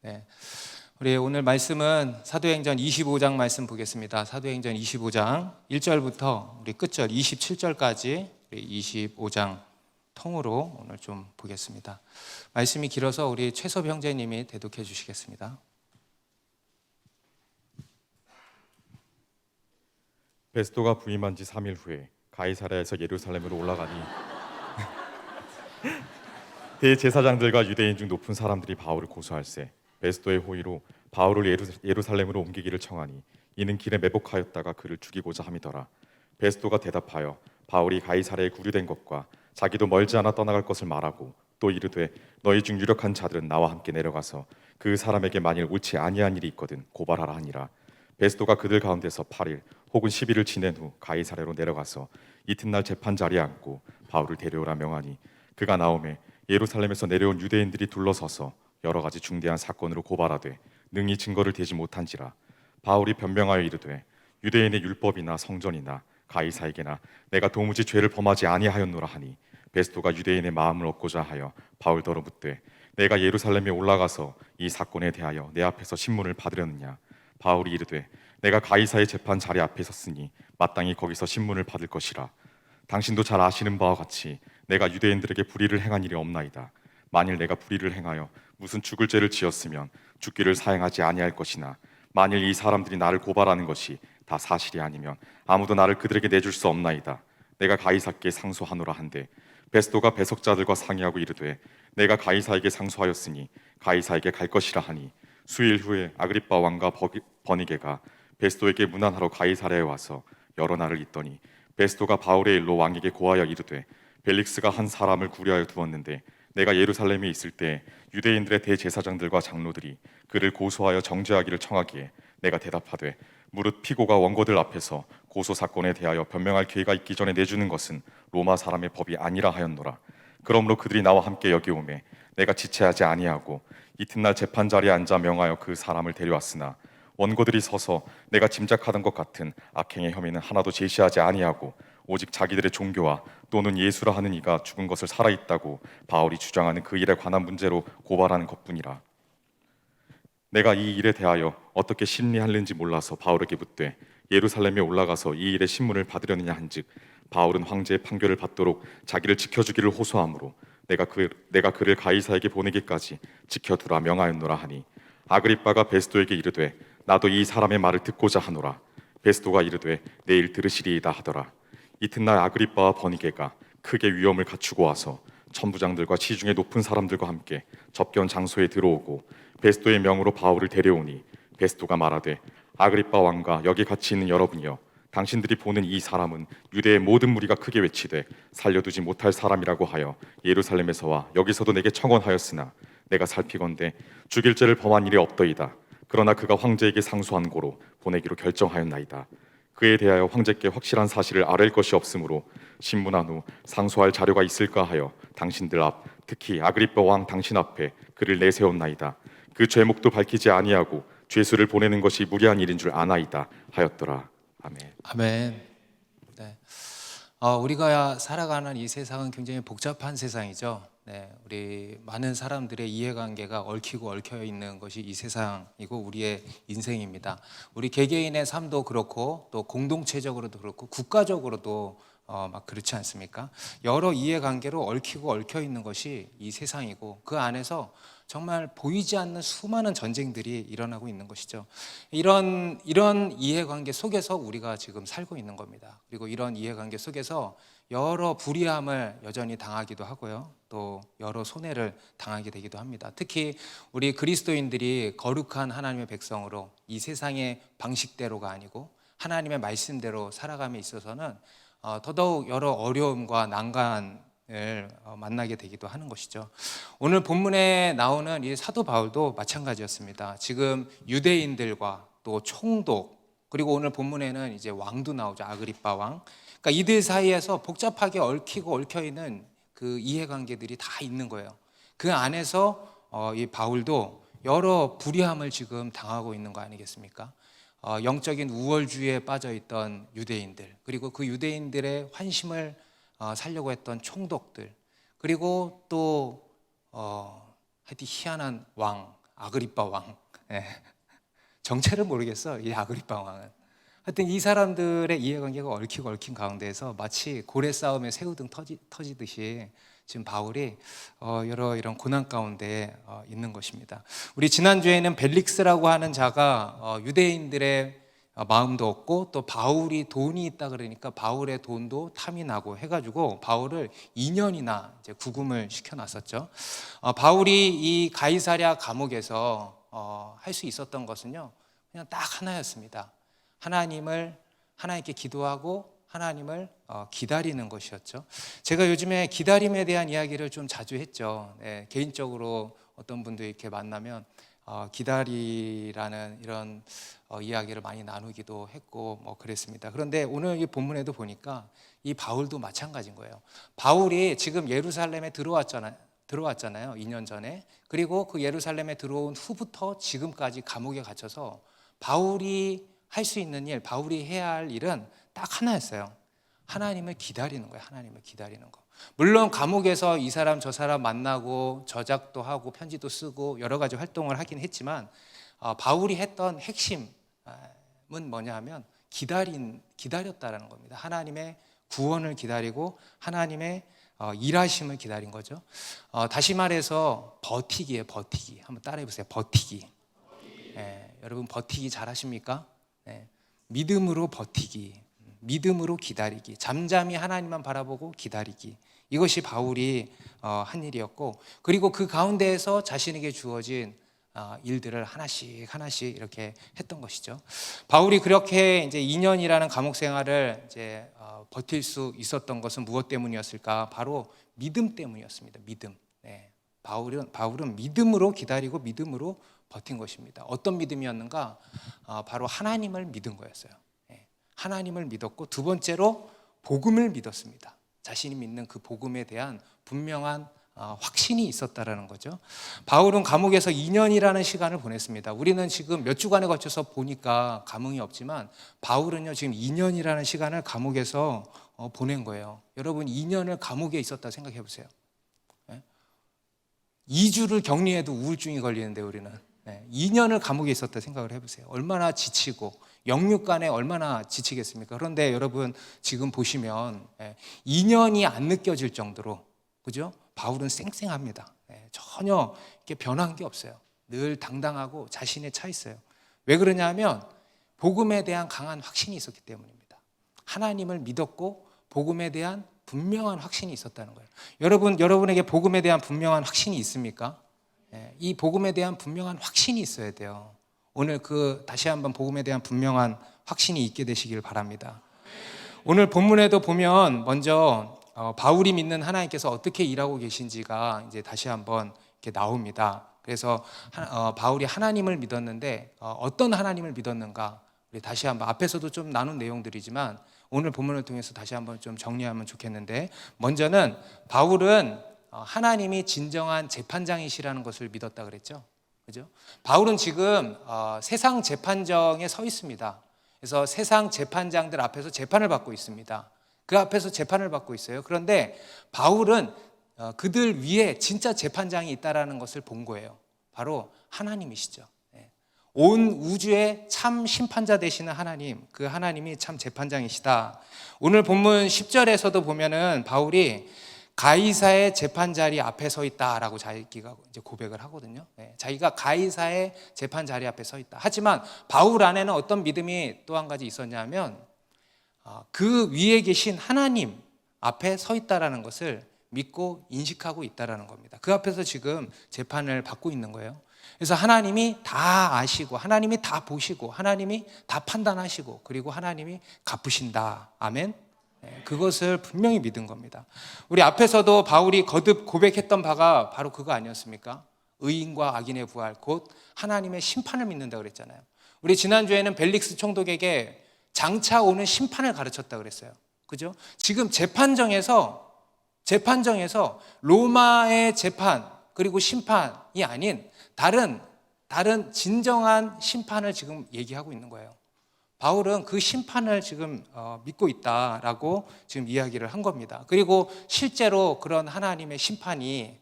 네, 우리 오늘 말씀은 사도행전 25장 말씀 보겠습니다. 사도행전 25장 1절부터 우리 끝절 27절까지 25장 통으로 오늘 좀 보겠습니다. 말씀이 길어서 우리 최섭 형제님이 대독해 주시겠습니다. 베스도가 부임한 지 3일 후에 가이사랴에서 예루살렘으로 올라가니 대제사장들과 유대인 중 높은 사람들이 바울을 고소할세 베스도의 호의로 바울을 예루살렘으로 옮기기를 청하니 이는 길에 매복하였다가 그를 죽이고자 함이더라. 베스도가 대답하여 바울이 가이사랴에 구류된 것과 자기도 멀지 않아 떠나갈 것을 말하고 또 이르되 너희 중 유력한 자들은 나와 함께 내려가서 그 사람에게 만일 옳지 아니한 일이 있거든 고발하라 하니라. 베스도가 그들 가운데서 8일 혹은 10일을 지낸 후 가이사랴로 내려가서 이튿날 재판 자리에 앉고 바울을 데려오라 명하니 그가 나오매 예루살렘에서 내려온 유대인들이 둘러서서 여러 가지 중대한 사건으로 고발하되 능히 증거를 대지 못한지라. 바울이 변명하여 이르되 유대인의 율법이나 성전이나 가이사에게나 내가 도무지 죄를 범하지 아니하였노라 하니 베스도가 유대인의 마음을 얻고자 하여 바울더러 묻되 내가 예루살렘에 올라가서 이 사건에 대하여 내 앞에서 신문을 받으려느냐. 바울이 이르되 내가 가이사의 재판 자리 앞에 섰으니 마땅히 거기서 신문을 받을 것이라. 당신도 잘 아시는 바와 같이 내가 유대인들에게 불의를 행한 일이 없나이다. 만일 내가 불의를 행하여 무슨 죽을 죄를 지었으면 죽기를 사행하지 아니할 것이나 만일 이 사람들이 나를 고발하는 것이 다 사실이 아니면 아무도 나를 그들에게 내줄 수 없나이다. 내가 가이사께 상소하노라 한데 베스도가 배석자들과 상의하고 이르되 내가 가이사에게 상소하였으니 가이사에게 갈 것이라 하니 수일 후에 아그리빠 왕과 버니게가 베스도에게 문안하러 가이사랴에 와서 여러 날을 있더니 베스도가 바울의 일로 왕에게 고하여 이르되 벨릭스가 한 사람을 구려하여 두었는데 내가 예루살렘에 있을 때 유대인들의 대제사장들과 장로들이 그를 고소하여 정죄하기를 청하기에 내가 대답하되 무릇 피고가 원고들 앞에서 고소 사건에 대하여 변명할 기회가 있기 전에 내주는 것은 로마 사람의 법이 아니라 하였노라. 그러므로 그들이 나와 함께 여기 오매 내가 지체하지 아니하고 이튿날 재판 자리에 앉아 명하여 그 사람을 데려왔으나 원고들이 서서 내가 짐작하던 것 같은 악행의 혐의는 하나도 제시하지 아니하고 오직 자기들의 종교와 또는 예수라 하는 이가 죽은 것을 살아있다고 바울이 주장하는 그 일에 관한 문제로 고발하는 것뿐이라. 내가 이 일에 대하여 어떻게 심리하는지 몰라서 바울에게 묻되 예루살렘에 올라가서 이 일의 신문을 받으려느냐 한즉 바울은 황제의 판결을 받도록 자기를 지켜주기를 호소하므로 내가 그를 가이사에게 보내기까지 지켜두라 명하였노라 하니 아그리빠가 베스도에게 이르되 나도 이 사람의 말을 듣고자 하노라. 베스도가 이르되 내일 들으시리이다 하더라. 이튿날 아그리빠와 버니게가 크게 위엄을 갖추고 와서 천부장들과 시중의 높은 사람들과 함께 접견 장소에 들어오고 베스도의 명으로 바울을 데려오니 베스도가 말하되 아그리빠 왕과 여기 같이 있는 여러분이여 당신들이 보는 이 사람은 유대의 모든 무리가 크게 외치되 살려두지 못할 사람이라고 하여 예루살렘에서와 여기서도 내게 청언하였으나 내가 살피건대 죽일 죄를 범한 일이 없더이다. 그러나 그가 황제에게 상소한 고로 보내기로 결정하였나이다. 그에 대하여 황제께 확실한 사실을 아랠 것이 없으므로 신문한 후 상소할 자료가 있을까 하여 당신들 앞 특히 아그리빠 왕 당신 앞에 그를 내세웠나이다. 그 죄목도 밝히지 아니하고 죄수를 보내는 것이 무리한 일인 줄 아나이다 하였더라. 아멘. 아멘. 네. 우리가 살아가는 이 세상은 굉장히 복잡한 세상이죠. 네, 우리 많은 사람들의 이해관계가 얽히고 얽혀 있는 것이 이 세상이고 우리의 인생입니다. 우리 개개인의 삶도 그렇고 또 공동체적으로도 그렇고 국가적으로도 막 그렇지 않습니까? 여러 이해관계로 얽히고 얽혀 있는 것이 이 세상이고 그 안에서 정말 보이지 않는 수많은 전쟁들이 일어나고 있는 것이죠. 이런 이해관계 속에서 우리가 지금 살고 있는 겁니다. 그리고 이런 이해관계 속에서 여러 불의함을 여전히 당하기도 하고요. 또 여러 손해를 당하게 되기도 합니다. 특히 우리 그리스도인들이 거룩한 하나님의 백성으로 이 세상의 방식대로가 아니고 하나님의 말씀대로 살아감에 있어서는 더더욱 여러 어려움과 난관을 만나게 되기도 하는 것이죠. 오늘 본문에 나오는 이 사도 바울도 마찬가지였습니다. 지금 유대인들과 또 총독 그리고 오늘 본문에는 이제 왕도 나오죠. 아그리빠 왕. 그러니까 이들 사이에서 복잡하게 얽히고 얽혀 있는 그 이해관계들이 다 있는 거예요. 그 안에서 이 바울도 여러 불의함을 지금 당하고 있는 거 아니겠습니까? 영적인 우월주의에 빠져 있던 유대인들 그리고 그 유대인들의 환심을 살려고 했던 총독들 그리고 또 하여튼 희한한 왕, 아그리빠 왕. 예. 정체를 모르겠어, 이 아그리빠 왕은. 하여튼 이 사람들의 이해관계가 얽히고 얽힌 가운데에서 마치 고래 싸움에 새우등 터지듯이 지금 바울이 여러 이런 고난 가운데 있는 것입니다. 우리 지난주에는 벨릭스라고 하는 자가 유대인들의 마음도 얻고 또 바울이 돈이 있다 그러니까 바울의 돈도 탐이 나고 해가지고 바울을 2년이나 이제 구금을 시켜놨었죠. 바울이 이 가이사랴 감옥에서 할 수 있었던 것은요, 그냥 딱 하나였습니다. 하나님께 기도하고 하나님을 기다리는 것이었죠. 제가 요즘에 기다림에 대한 이야기를 좀 자주 했죠. 네, 개인적으로 어떤 분들 이렇게 만나면 기다리라는 이런 이야기를 많이 나누기도 했고 뭐 그랬습니다. 그런데 오늘 이 본문에도 보니까 이 바울도 마찬가지인 거예요. 바울이 지금 예루살렘에 들어왔잖아요. 2년 전에. 그리고 그 예루살렘에 들어온 후부터 지금까지 감옥에 갇혀서 바울이 할 수 있는 일, 바울이 해야 할 일은 딱 하나였어요. 하나님을 기다리는 거예요. 하나님을 기다리는 거. 물론 감옥에서 이 사람 저 사람 만나고 저작도 하고 편지도 쓰고 여러 가지 활동을 하긴 했지만 바울이 했던 핵심은 뭐냐 하면 기다렸다라는 겁니다. 하나님의 구원을 기다리고 하나님의 일하심을 기다린 거죠. 다시 말해서 버티기예요. 버티기. 한번 따라해 보세요. 버티기. 여러분 버티기 잘하십니까? 믿음으로 버티기, 믿음으로 기다리기, 잠잠히 하나님만 바라보고 기다리기. 이것이 바울이 한 일이었고, 그리고 그 가운데에서 자신에게 주어진 일들을 하나씩 이렇게 했던 것이죠. 바울이 그렇게 이제 2년이라는 감옥 생활을 이제 버틸 수 있었던 것은 무엇 때문이었을까? 바로 믿음 때문이었습니다. 믿음. 바울은 믿음으로 기다리고 믿음으로 버틴 것입니다. 어떤 믿음이었는가? 바로 하나님을 믿은 거였어요. 하나님을 믿었고 두 번째로 복음을 믿었습니다. 자신이 믿는 그 복음에 대한 분명한 확신이 있었다라는 거죠. 바울은 감옥에서 2년이라는 시간을 보냈습니다. 우리는 지금 몇 주간에 걸쳐서 보니까 감흥이 없지만 바울은요 지금 2년이라는 시간을 감옥에서 보낸 거예요. 여러분 2년을 감옥에 있었다 생각해 보세요. 2주를 격리해도 우울증이 걸리는데 우리는 2년을 감옥에 있었다 생각을 해보세요. 얼마나 지치고 영육간에 얼마나 지치겠습니까? 그런데 여러분 지금 보시면 2년이 안 느껴질 정도로, 그죠? 바울은 쌩쌩합니다. 전혀 이렇게 변한 게 없어요. 늘 당당하고 자신에 차 있어요. 왜 그러냐 하면 복음에 대한 강한 확신이 있었기 때문입니다. 하나님을 믿었고 복음에 대한 분명한 확신이 있었다는 거예요. 여러분에게 복음에 대한 분명한 확신이 있습니까? 이 복음에 대한 분명한 확신이 있어야 돼요. 오늘 다시 한번 복음에 대한 분명한 확신이 있게 되시길 바랍니다. 오늘 본문에도 보면 먼저 바울이 믿는 하나님께서 어떻게 일하고 계신지가 이제 다시 한번 이렇게 나옵니다. 그래서 바울이 하나님을 믿었는데 어떤 하나님을 믿었는가? 우리 다시 한번 앞에서도 좀 나눈 내용들이지만 오늘 본문을 통해서 다시 한번 좀 정리하면 좋겠는데, 먼저는 바울은 하나님이 진정한 재판장이시라는 것을 믿었다 그랬죠. 그죠? 바울은 지금 세상 재판정에 서 있습니다. 그래서 세상 재판장들 앞에서 재판을 받고 있습니다. 그 앞에서 재판을 받고 있어요. 그런데 바울은 그들 위에 진짜 재판장이 있다라는 것을 본 거예요. 바로 하나님이시죠. 온 우주의 참 심판자 되시는 하나님, 그 하나님이 참 재판장이시다. 오늘 본문 10절에서도 보면은 바울이 가이사의 재판 자리 앞에 서 있다라고 자기가 이제 고백을 하거든요. 자기가 가이사의 재판 자리 앞에 서 있다. 하지만 바울 안에는 어떤 믿음이 또 한 가지 있었냐면 그 위에 계신 하나님 앞에 서 있다라는 것을 믿고 인식하고 있다라는 겁니다. 그 앞에서 지금 재판을 받고 있는 거예요. 그래서 하나님이 다 아시고 하나님이 다 보시고 하나님이 다 판단하시고 그리고 하나님이 갚으신다. 아멘. 그것을 분명히 믿은 겁니다. 우리 앞에서도 바울이 거듭 고백했던 바가 바로 그거 아니었습니까? 의인과 악인의 부활, 곧 하나님의 심판을 믿는다 그랬잖아요. 우리 지난주에는 벨릭스 총독에게 장차 오는 심판을 가르쳤다 그랬어요. 그죠? 지금 재판정에서 로마의 재판 그리고 심판이 아닌 다른 진정한 심판을 지금 얘기하고 있는 거예요. 바울은 그 심판을 지금 믿고 있다라고 지금 이야기를 한 겁니다. 그리고 실제로 그런 하나님의 심판이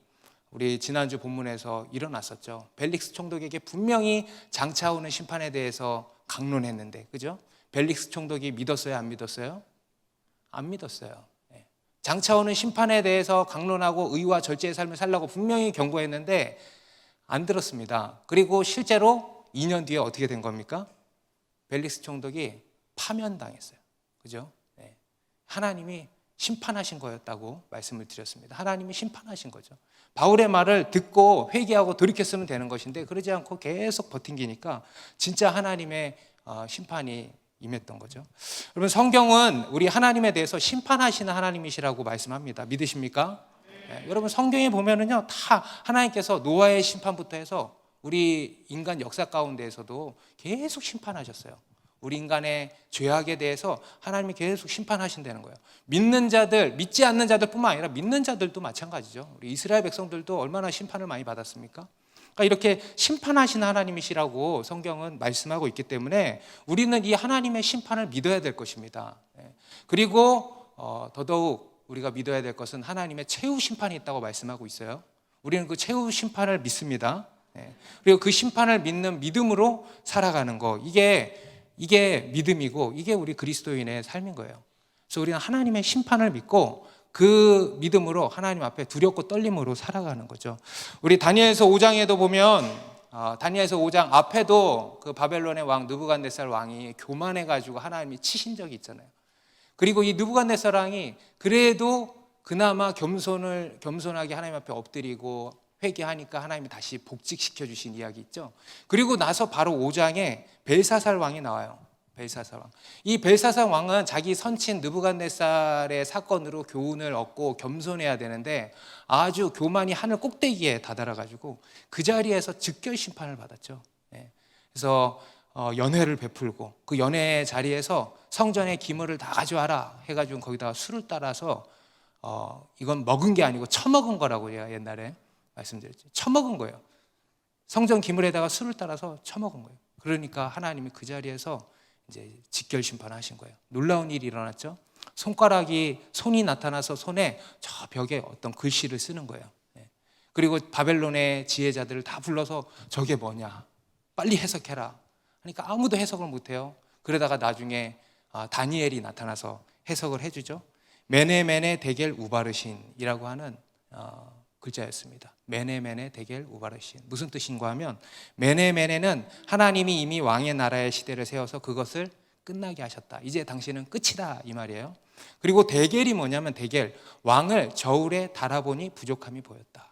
우리 지난주 본문에서 일어났었죠. 벨릭스 총독에게 분명히 장차오는 심판에 대해서 강론했는데, 그죠? 벨릭스 총독이 믿었어요, 안 믿었어요? 안 믿었어요. 장차오는 심판에 대해서 강론하고 의와 절제의 삶을 살라고 분명히 경고했는데 안 들었습니다. 그리고 실제로 2년 뒤에 어떻게 된 겁니까? 벨릭스 총독이 파면당했어요. 그죠? 네. 하나님이 심판하신 거였다고 말씀을 드렸습니다. 하나님이 심판하신 거죠. 바울의 말을 듣고 회개하고 돌이켰으면 되는 것인데 그러지 않고 계속 버팅기니까 진짜 하나님의 심판이 임했던 거죠. 여러분, 성경은 우리 하나님에 대해서 심판하시는 하나님이시라고 말씀합니다. 믿으십니까? 네. 여러분, 성경에 보면은요, 다 하나님께서 노아의 심판부터 해서 우리 인간 역사 가운데에서도 계속 심판하셨어요. 우리 인간의 죄악에 대해서 하나님이 계속 심판하신다는 거예요. 믿는 자들, 믿지 않는 자들뿐만 아니라 믿는 자들도 마찬가지죠. 우리 이스라엘 백성들도 얼마나 심판을 많이 받았습니까? 그러니까 이렇게 심판하시는 하나님이시라고 성경은 말씀하고 있기 때문에 우리는 이 하나님의 심판을 믿어야 될 것입니다. 그리고 더더욱 우리가 믿어야 될 것은 하나님의 최후 심판이 있다고 말씀하고 있어요. 우리는 그 최후 심판을 믿습니다. 그리고 그 심판을 믿는 믿음으로 살아가는 거, 이게 믿음이고 이게 우리 그리스도인의 삶인 거예요. 그래서 우리는 하나님의 심판을 믿고 그 믿음으로 하나님 앞에 두렵고 떨림으로 살아가는 거죠. 우리 다니엘서 5장에도 보면 다니엘서 5장 앞에도 그 바벨론의 왕 느부갓네살 왕이 교만해가지고 하나님이 치신 적이 있잖아요. 그리고 이 느부갓네살 왕이 그래도 그나마 겸손하게 하나님 앞에 엎드리고 회개하니까 하나님이 다시 복직시켜 주신 이야기 있죠. 그리고 나서 바로 5장에 벨사살 왕이 나와요. 벨사살 왕. 이 벨사살 왕은 자기 선친 느부갓네살의 사건으로 교훈을 얻고 겸손해야 되는데 아주 교만이 하늘 꼭대기에 다다라가지고 그 자리에서 즉결 심판을 받았죠. 그래서 연회를 베풀고 그 연회 자리에서 성전의 기물을 다 가져와라 해가지고 거기다가 술을 따라서 이건 먹은 게 아니고 처먹은 거라고 제가 옛날에 말씀드렸죠. 처먹은 거예요. 성전 기물에다가 술을 따라서 처먹은 거예요. 그러니까 하나님이 그 자리에서 이제 직결 심판하신 거예요. 놀라운 일이 일어났죠. 손이 나타나서 손에 저 벽에 어떤 글씨를 쓰는 거예요. 그리고 바벨론의 지혜자들을 다 불러서 저게 뭐냐, 빨리 해석해라 그러니까 아무도 해석을 못해요. 그러다가 나중에 다니엘이 나타나서 해석을 해주죠. 메네메네 데겔 우바르신이라고 하는 글자였습니다. 메네메네 데겔 우바르신. 무슨 뜻인가 하면 메네메네는 하나님이 이미 왕의 나라의 시대를 세워서 그것을 끝나게 하셨다. 이제 당신은 끝이다 이 말이에요. 그리고 데겔이 뭐냐면 데겔, 왕을 저울에 달아보니 부족함이 보였다.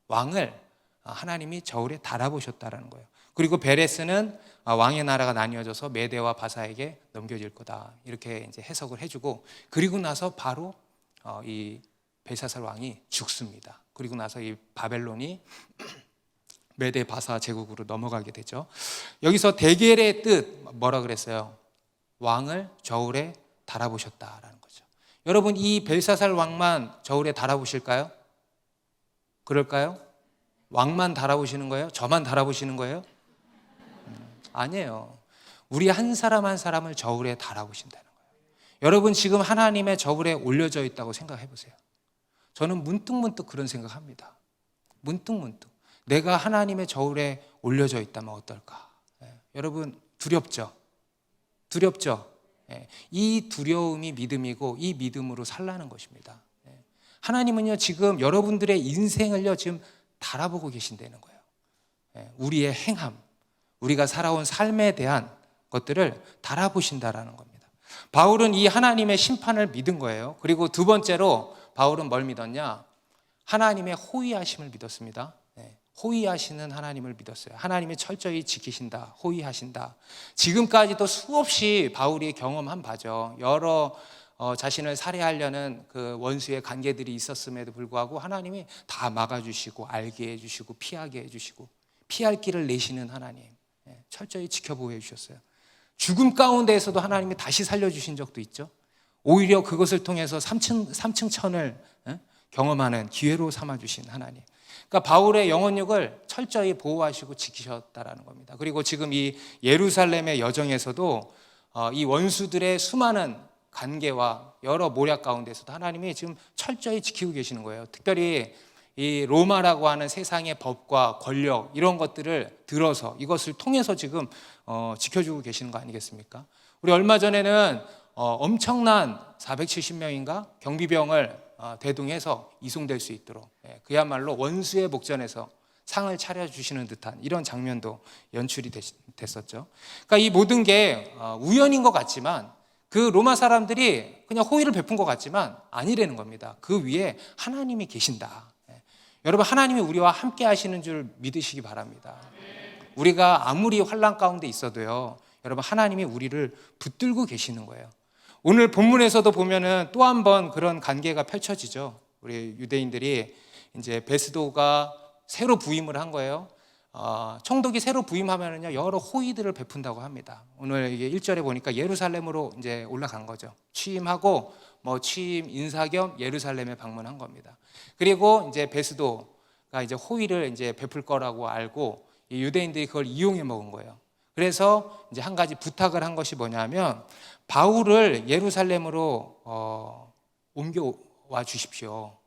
왕을 하나님이 저울에 달아보셨다라는 거예요. 그리고 베레스는 왕의 나라가 나뉘어져서 메대와 바사에게 넘겨질 거다. 이렇게 이제 해석을 해주고 그리고 나서 바로 이 벨사살 왕이 죽습니다. 그리고 나서 이 바벨론이 메대 바사 제국으로 넘어가게 되죠. 여기서 데겔의 뜻 뭐라 그랬어요? 왕을 저울에 달아보셨다라는 거죠. 여러분, 이 벨사살 왕만 저울에 달아보실까요? 그럴까요? 왕만 달아보시는 거예요? 저만 달아보시는 거예요? 아니에요. 우리 한 사람 한 사람을 저울에 달아보신다는 거예요. 여러분, 지금 하나님의 저울에 올려져 있다고 생각해 보세요. 저는 문득문득 그런 생각합니다. 문득문득 내가 하나님의 저울에 올려져 있다면 어떨까? 여러분, 두렵죠? 두렵죠? 이 두려움이 믿음이고 이 믿음으로 살라는 것입니다. 하나님은요, 지금 여러분들의 인생을요, 지금 달아보고 계신다는 거예요. 우리의 행함, 우리가 살아온 삶에 대한 것들을 달아보신다라는 겁니다. 바울은 이 하나님의 심판을 믿은 거예요. 그리고 두 번째로 바울은 뭘 믿었냐? 하나님의 호위하심을 믿었습니다. 호위하시는 하나님을 믿었어요. 하나님이 철저히 지키신다, 호위하신다. 지금까지도 수없이 바울이 경험한 바죠. 여러 자신을 살해하려는 그 원수의 관계들이 있었음에도 불구하고 하나님이 다 막아주시고 알게 해주시고 피하게 해주시고 피할 길을 내시는 하나님, 철저히 지켜보호 해주셨어요. 죽음 가운데에서도 하나님이 다시 살려주신 적도 있죠. 오히려 그것을 통해서 3층 천을 경험하는 기회로 삼아주신 하나님. 그러니까 바울의 영혼육을 철저히 보호하시고 지키셨다라는 겁니다. 그리고 지금 이 예루살렘의 여정에서도 이 원수들의 수많은 관계와 여러 모략 가운데서도 하나님이 지금 철저히 지키고 계시는 거예요. 특별히 이 로마라고 하는 세상의 법과 권력 이런 것들을 들어서 이것을 통해서 지금 지켜주고 계시는 거 아니겠습니까? 우리 얼마 전에는 엄청난 470명인가 경비병을 대동해서 이송될 수 있도록 그야말로 원수의 목전에서 상을 차려주시는 듯한 이런 장면도 연출이 됐었죠. 그러니까 이 모든 게 우연인 것 같지만 그 로마 사람들이 그냥 호의를 베푼 것 같지만 아니라는 겁니다. 그 위에 하나님이 계신다. 여러분, 하나님이 우리와 함께 하시는 줄 믿으시기 바랍니다. 우리가 아무리 환난 가운데 있어도요, 여러분, 하나님이 우리를 붙들고 계시는 거예요. 오늘 본문에서도 보면은 또 한 번 그런 관계가 펼쳐지죠. 우리 유대인들이 이제 베스도가 새로 부임을 한 거예요. 총독이 새로 부임하면은요, 여러 호의들을 베푼다고 합니다. 오늘 이게 1절에 보니까 예루살렘으로 이제 올라간 거죠. 취임하고 취임 인사 겸 예루살렘에 방문한 겁니다. 그리고 이제 베스도가 이제 호의를 이제 베풀 거라고 알고 이 유대인들이 그걸 이용해 먹은 거예요. 그래서 이제 한 가지 부탁을 한 것이 뭐냐면 바울을 예루살렘으로 옮겨와 주십시오.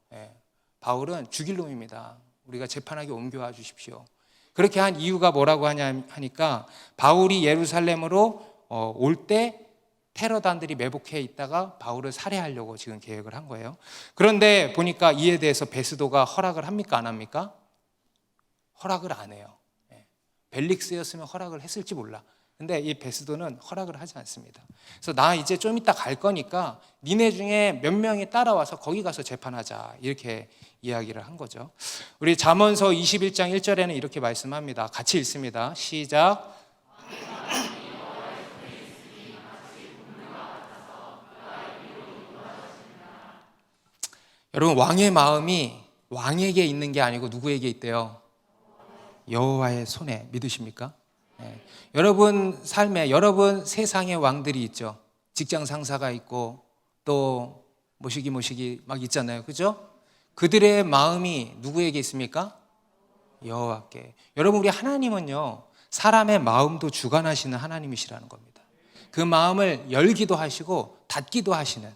바울은 죽일 놈입니다. 우리가 재판하게 옮겨와 주십시오. 그렇게 한 이유가 뭐라고 하니까 바울이 예루살렘으로 올 때 테러단들이 매복해 있다가 바울을 살해하려고 지금 계획을 한 거예요. 그런데 보니까 이에 대해서 베스도가 허락을 합니까 안 합니까? 허락을 안 해요. 벨릭스였으면 허락을 했을지 몰라. 근데 이 베스도는 허락을 하지 않습니다. 그래서 나 이제 좀 이따 갈 거니까 니네 중에 몇 명이 따라와서 거기 가서 재판하자, 이렇게 이야기를 한 거죠. 우리 잠언서 21장 1절에는 이렇게 말씀합니다. 같이 읽습니다. 시작. 여러분, 왕의 마음이 왕에게 있는 게 아니고 누구에게 있대요? 여호와의 손에. 믿으십니까? 여러분 삶에, 여러분 세상에 왕들이 있죠. 직장 상사가 있고 또 모시기 막 있잖아요. 그죠? 그들의 마음이 누구에게 있습니까? 여호와께. 여러분, 우리 하나님은요, 사람의 마음도 주관하시는 하나님이시라는 겁니다. 그 마음을 열기도 하시고 닫기도 하시는,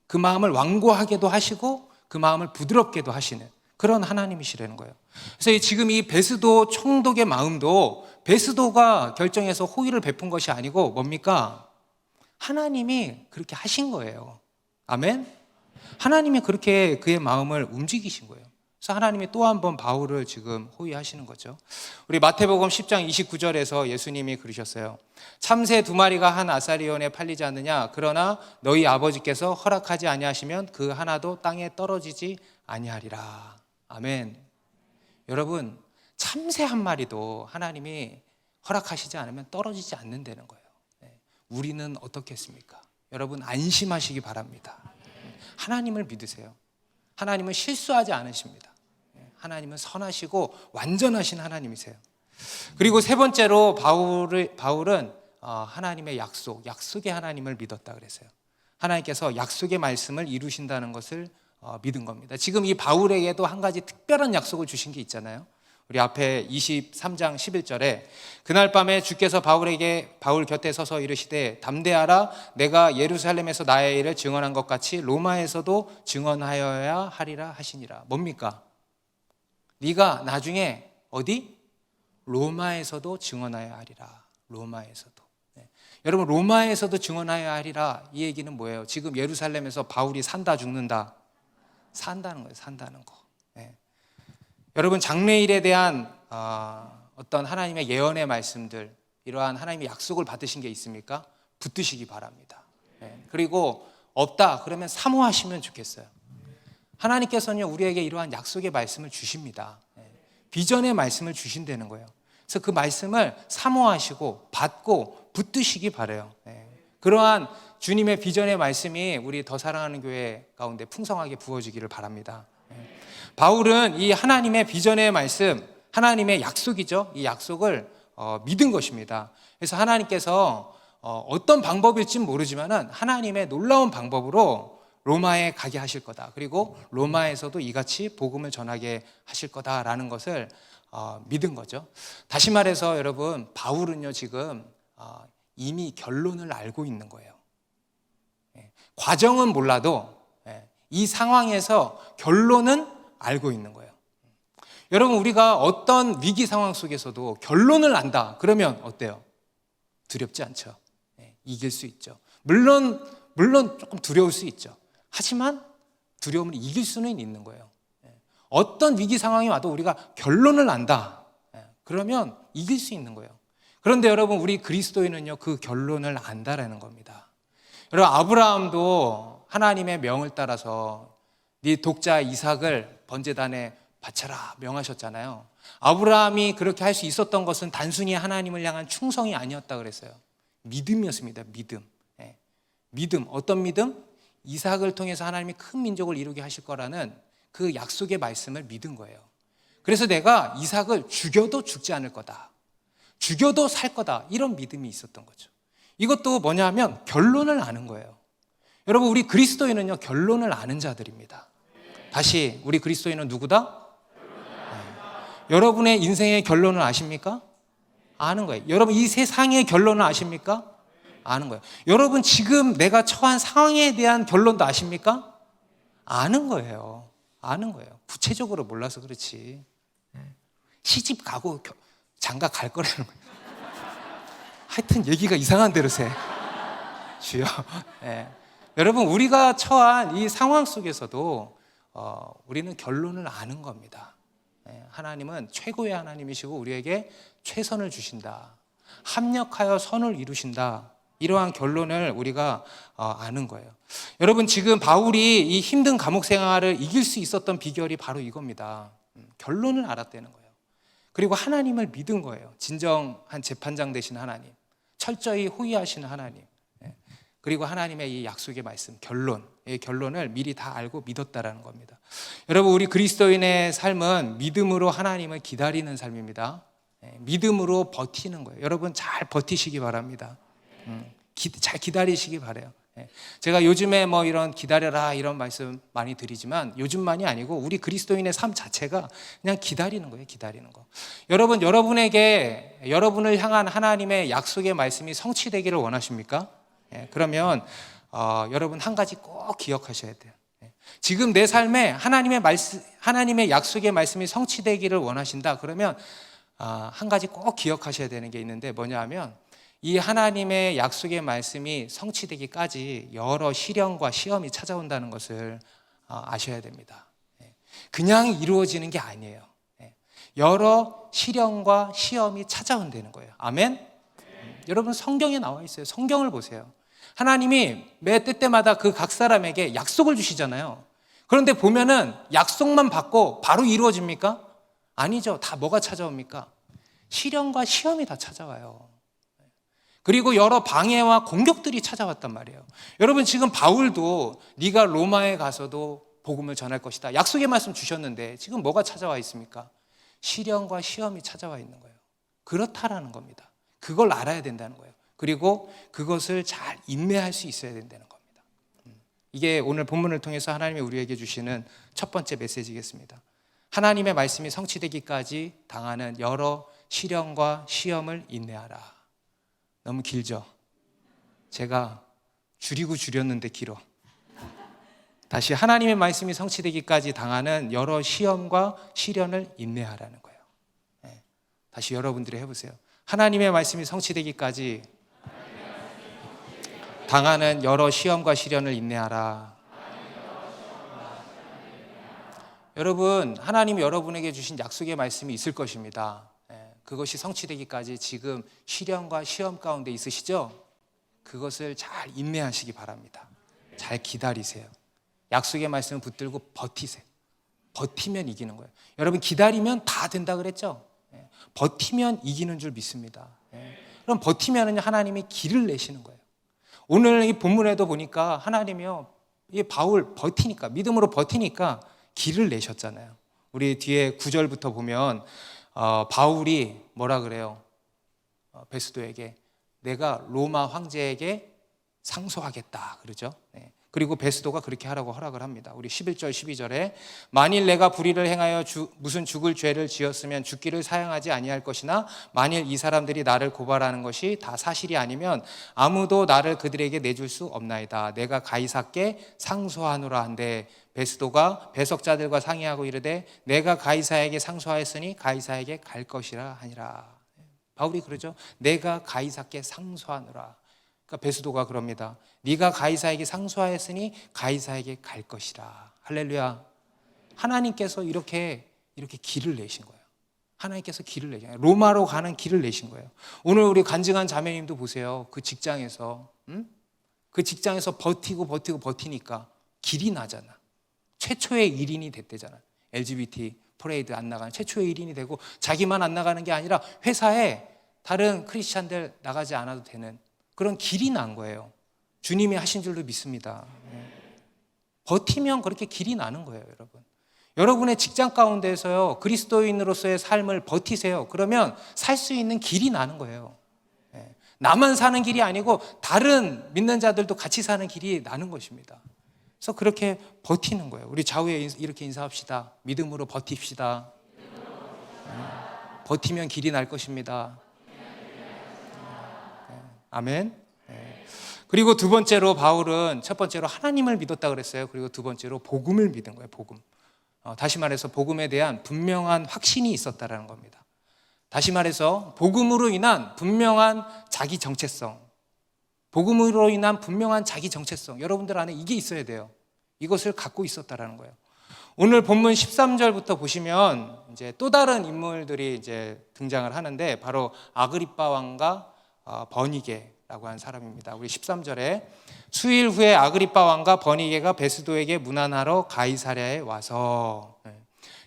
그 마음을 완고하게도 하시고 그 마음을 부드럽게도 하시는 그런 하나님이시라는 거예요. 그래서 지금 이 베스도 총독의 마음도 베스도가 결정해서 호의를 베푼 것이 아니고 뭡니까? 하나님이 그렇게 하신 거예요. 아멘? 하나님이 그렇게 그의 마음을 움직이신 거예요. 그래서 하나님이 또 한 번 바울을 지금 호의하시는 거죠. 우리 마태복음 10장 29절에서 예수님이 그러셨어요. 참새 2마리가 한 아사리온에 팔리지 않느냐? 그러나 너희 아버지께서 허락하지 아니하시면 그 하나도 땅에 떨어지지 아니하리라. 아멘. 여러분, 참새 한 마리도 하나님이 허락하시지 않으면 떨어지지 않는다는 거예요. 우리는 어떻겠습니까? 여러분, 안심하시기 바랍니다. 하나님을 믿으세요. 하나님은 실수하지 않으십니다. 하나님은 선하시고 완전하신 하나님이세요. 그리고 세 번째로 바울은 하나님의 약속의 하나님을 믿었다 그랬어요. 하나님께서 약속의 말씀을 이루신다는 것을 믿은 겁니다. 지금 이 바울에게도 한 가지 특별한 약속을 주신 게 있잖아요. 우리 앞에 23장 11절에 그날 밤에 주께서 바울 곁에 서서 이르시되 담대하라, 내가 예루살렘에서 나의 일을 증언한 것 같이 로마에서도 증언하여야 하리라 하시니라. 뭡니까? 네가 나중에 어디? 로마에서도 증언하여야 하리라. 로마에서도. 여러분, 로마에서도 증언하여야 하리라, 이 얘기는 뭐예요? 지금 예루살렘에서 바울이 산다 죽는다? 산다는 거예요. 산다는 거. 여러분, 장래일에 대한 어떤 하나님의 예언의 말씀들, 이러한 하나님의 약속을 받으신 게 있습니까? 붙드시기 바랍니다. 그리고 없다 그러면 사모하시면 좋겠어요. 하나님께서는 우리에게 이러한 약속의 말씀을 주십니다. 비전의 말씀을 주신다는 거예요. 그래서 그 말씀을 사모하시고 받고 붙드시기 바라요. 그러한 주님의 비전의 말씀이 우리 더 사랑하는 교회 가운데 풍성하게 부어지기를 바랍니다. 바울은 이 하나님의 비전의 말씀, 하나님의 약속이죠. 이 약속을 믿은 것입니다. 그래서 하나님께서 어떤 방법일지는 모르지만은 하나님의 놀라운 방법으로 로마에 가게 하실 거다. 그리고 로마에서도 이같이 복음을 전하게 하실 거다라는 것을 믿은 거죠. 다시 말해서 여러분, 바울은요 지금 이미 결론을 알고 있는 거예요. 과정은 몰라도 이 상황에서 결론은 알고 있는 거예요. 여러분, 우리가 어떤 위기 상황 속에서도 결론을 안다 그러면 어때요? 두렵지 않죠. 이길 수 있죠. 물론 조금 두려울 수 있죠. 하지만 두려움을 이길 수는 있는 거예요. 어떤 위기 상황이 와도 우리가 결론을 안다 그러면 이길 수 있는 거예요. 그런데 여러분, 우리 그리스도인은요, 그 결론을 안다라는 겁니다. 여러분, 아브라함도 하나님의 명을 따라서 네 독자 이삭을 번제단에 바쳐라 명하셨잖아요. 아브라함이 그렇게 할 수 있었던 것은 단순히 하나님을 향한 충성이 아니었다 그랬어요. 믿음이었습니다. 믿음. 믿음. 어떤 믿음? 이삭을 통해서 하나님이 큰 민족을 이루게 하실 거라는 그 약속의 말씀을 믿은 거예요. 그래서 내가 이삭을 죽여도 죽지 않을 거다, 죽여도 살 거다, 이런 믿음이 있었던 거죠. 이것도 뭐냐면 결론을 아는 거예요. 여러분, 우리 그리스도인은요, 결론을 아는 자들입니다. 다시, 우리 그리스도인은 누구다? 여러분의 인생의 결론을 아십니까? 아는 거예요. 여러분, 이 세상의 결론을 아십니까? 아는 거예요. 여러분, 지금 내가 처한 상황에 대한 결론도 아십니까? 아는 거예요. 아는 거예요. 구체적으로 몰라서 그렇지. 시집 가고 장가 갈 거라는 거예요. 하여튼 얘기가 이상한 대로 새. 주여. 여러분, 우리가 처한 이 상황 속에서도 우리는 결론을 아는 겁니다. 하나님은 최고의 하나님이시고 우리에게 최선을 주신다, 합력하여 선을 이루신다, 이러한 결론을 우리가 아는 거예요. 여러분, 지금 바울이 이 힘든 감옥 생활을 이길 수 있었던 비결이 바로 이겁니다. 결론을 알았다는 거예요. 그리고 하나님을 믿은 거예요. 진정한 재판장 되신 하나님, 철저히 호위하시는 하나님, 그리고 하나님의 이 약속의 말씀, 이 결론을 미리 다 알고 믿었다라는 겁니다. 여러분, 우리 그리스도인의 삶은 믿음으로 하나님을 기다리는 삶입니다. 믿음으로 버티는 거예요. 여러분, 잘 버티시기 바랍니다. 잘 기다리시기 바라요. 제가 요즘에 뭐 이런 기다려라 이런 말씀 많이 드리지만 요즘만이 아니고 우리 그리스도인의 삶 자체가 그냥 기다리는 거예요. 기다리는 거. 여러분, 여러분을 향한 하나님의 약속의 말씀이 성취되기를 원하십니까? 그러면 여러분, 한 가지 꼭 기억하셔야 돼요. 지금 내 삶에 하나님의 약속의 말씀이 성취되기를 원하신다 그러면 한 가지 꼭 기억하셔야 되는 게 있는데, 뭐냐 하면 이 하나님의 약속의 말씀이 성취되기까지 여러 시련과 시험이 찾아온다는 것을 아셔야 됩니다. 그냥 이루어지는 게 아니에요. 여러 시련과 시험이 찾아온다는 거예요. 아멘? 여러분, 성경에 나와 있어요. 성경을 보세요. 하나님이 매 때때마다 그 각 사람에게 약속을 주시잖아요. 그런데 보면은 약속만 받고 바로 이루어집니까? 아니죠. 다 뭐가 찾아옵니까? 시련과 시험이 다 찾아와요. 그리고 여러 방해와 공격들이 찾아왔단 말이에요. 여러분, 지금 바울도 네가 로마에 가서도 복음을 전할 것이다, 약속의 말씀 주셨는데 지금 뭐가 찾아와 있습니까? 시련과 시험이 찾아와 있는 거예요. 그렇다라는 겁니다. 그걸 알아야 된다는 거예요. 그리고 그것을 잘 인내할 수 있어야 된다는 겁니다. 이게 오늘 본문을 통해서 하나님이 우리에게 주시는 첫 번째 메시지겠습니다. 하나님의 말씀이 성취되기까지 당하는 여러 시련과 시험을 인내하라. 너무 길죠? 제가 줄였는데 길어. 다시, 하나님의 말씀이 성취되기까지 당하는 여러 시험과 시련을 인내하라는 거예요. 다시 여러분들이 해보세요. 하나님의 말씀이 성취되기까지 당하는 여러 시험과 시련을 인내하라. 여러분, 하나님이 여러분에게 주신 약속의 말씀이 있을 것입니다. 그것이 성취되기까지 지금 시련과 시험 가운데 있으시죠? 그것을 잘 인내하시기 바랍니다. 잘 기다리세요. 약속의 말씀을 붙들고 버티세요. 버티면 이기는 거예요. 여러분, 기다리면 다 된다 그랬죠? 버티면 이기는 줄 믿습니다. 그럼 버티면 하나님이 길을 내시는 거예요. 오늘 이 본문에도 보니까 하나님이요, 이 바울 버티니까, 믿음으로 버티니까 길을 내셨잖아요. 우리 뒤에 9절부터 보면 바울이 뭐라 그래요? 베스도에게 내가 로마 황제에게 상소하겠다 그러죠. 그리고 베스도가 그렇게 하라고 허락을 합니다. 우리 11절 12절에 만일 내가 불의를 행하여 무슨 죽을 죄를 지었으면 죽기를 사양하지 아니할 것이나 만일 이 사람들이 나를 고발하는 것이 다 사실이 아니면 아무도 나를 그들에게 내줄 수 없나이다. 내가 가이사께 상소하노라 한데 베스도가 배석자들과 상의하고 이르되 내가 가이사에게 상소하였으니 가이사에게 갈 것이라 하니라. 바울이 그러죠. 내가 가이사께 상소하노라. 그러니까 베스도가 그럽니다. 네가 가이사에게 상소하였으니 가이사에게 갈 것이라. 할렐루야. 하나님께서 이렇게 길을 내신 거예요. 하나님께서 길을 내신 거예요. 로마로 가는 길을 내신 거예요. 오늘 우리 간증한 자매님도 보세요. 그 직장에서 버티니까 길이 나잖아. 최초의 1인이 됐대잖아. LGBT 퍼레이드 안 나가는 최초의 1인이 되고 자기만 안 나가는 게 아니라 회사에 다른 크리스찬들 나가지 않아도 되는 그런 길이 난 거예요. 주님이 하신 줄로 믿습니다. 버티면 그렇게 길이 나는 거예요, 여러분. 여러분의 직장 가운데서요, 그리스도인으로서의 삶을 버티세요. 그러면 살 수 있는 길이 나는 거예요. 나만 사는 길이 아니고 다른 믿는 자들도 같이 사는 길이 나는 것입니다. 그래서 그렇게 버티는 거예요. 우리 좌우에 이렇게 인사합시다. 믿음으로 버팁시다. 버티면 길이 날 것입니다. 아멘. 그리고 두 번째로 바울은 첫 번째로 하나님을 믿었다 그랬어요. 그리고 두 번째로 복음을 믿은 거예요. 복음. 다시 말해서 복음에 대한 분명한 확신이 있었다라는 겁니다. 다시 말해서 복음으로 인한 분명한 자기 정체성. 복음으로 인한 분명한 자기 정체성. 여러분들 안에 이게 있어야 돼요. 이것을 갖고 있었다라는 거예요. 오늘 본문 13절부터 보시면 이제 또 다른 인물들이 이제 등장을 하는데 바로 아그리빠 왕과 버니게라고 하는 사람입니다. 우리 13절에 수일 후에 아그리빠 왕과 버니게가 베스도에게 문안하러 가이사랴에 와서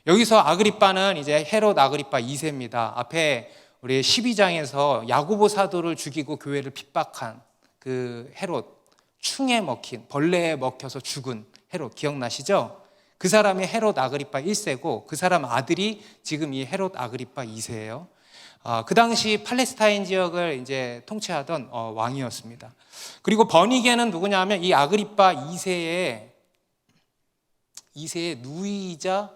여기서 아그리빠는 이제 헤롯 아그리빠 2세입니다. 앞에 우리 12장에서 야고보 사도를 죽이고 교회를 핍박한 그 헤롯, 충에 먹힌 벌레에 먹혀서 죽은 헤롯 기억나시죠? 그 사람이 헤롯 아그리빠 1세고 그 사람 아들이 지금 이 헤롯 아그리빠 2세예요. 그 당시 팔레스타인 지역을 이제 통치하던 왕이었습니다. 그리고 버니게는 누구냐면 이 아그리빠 2세의 누이이자